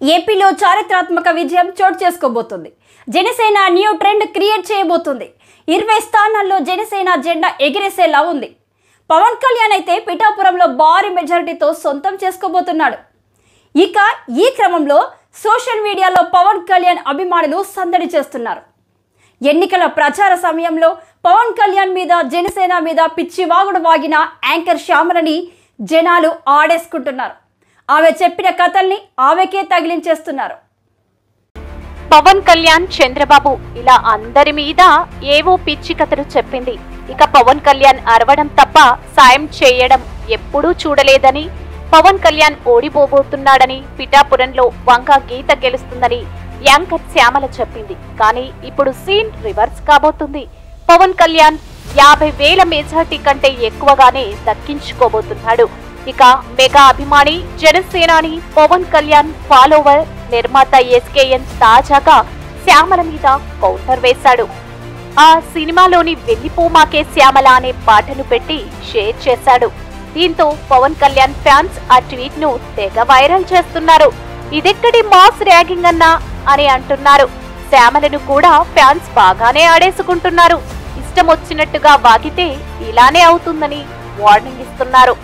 ఏపీలో చారిత్రాత్మక విజయం చోటు చేసుకోబోతుంది. జనసేన న్యూ ట్రెండ్ క్రియేట్ చేయబోతుంది. 20 స్థానాల్లో జనసేన జెండా ఎగిరేసేలా ఉంది. పవన్ కళ్యాణ్ అయితే పిఠాపురంలో భారీ మెజారిటీతో సొంతం చేసుకోబోతున్నాడు. ఇక ఈ క్రమంలో సోషల్ మీడియాలో పవన్ కళ్యాణ్ అభిమానులు సందడి చేస్తున్నారు. ఎన్నికల ప్రచార సమయంలో పవన్ కళ్యాణ్ మీద జనసేన మీద పిచ్చివాగుడు వాగిన యాంకర్ శ్యామలని జనాలు ఆడేసుకుంటున్నారు. ఆమె చెప్పిన కథల్ని ఆమెకే తగిలించేస్తున్నారు. పవన్ కళ్యాణ్ చంద్రబాబు ఇలా అందరి మీద ఏవో పిచ్చి కథలు చెప్పింది. ఇక పవన్ కళ్యాణ్ అరవడం తప్ప సాయం చేయడం ఎప్పుడూ చూడలేదని, పవన్ కళ్యాణ్ ఓడిపోబోతున్నాడని, పిఠాపురంలో వంక గీత గెలుస్తుందని యాంకర్ శ్యామల చెప్పింది. కానీ ఇప్పుడు సీన్ రివర్స్ కాబోతుంది. పవన్ కళ్యాణ్ 50,000 మెజార్టీ కంటే ఎక్కువగానే దక్కించుకోబోతున్నాడు. ఇక మెగా అభిమాని జనసేనాని పవన్ కళ్యాణ్ ఫాలోవర్ నిర్మాత ఎస్కేఎన్ తాజాగా శ్యామల మీద కౌంటర్ వేశాడు. ఆ సినిమాలోని వెళ్లిపోమాకే శ్యామల అనే పాటను పెట్టి షేర్ చేశాడు. దీంతో పవన్ కళ్యాణ్ ఫ్యాన్స్ ఆ ట్వీట్ ను తెగ వైరల్ చేస్తున్నారు. ఇదెక్కడి మాస్ ర్యాగింగ్ అన్నా అని అంటున్నారు. శ్యామలను కూడా ఫ్యాన్స్ బాగానే ఆడేసుకుంటున్నారు. ఇష్టం వచ్చినట్టుగా వాగితే ఇలానే అవుతుందని వార్నింగ్ ఇస్తున్నారు.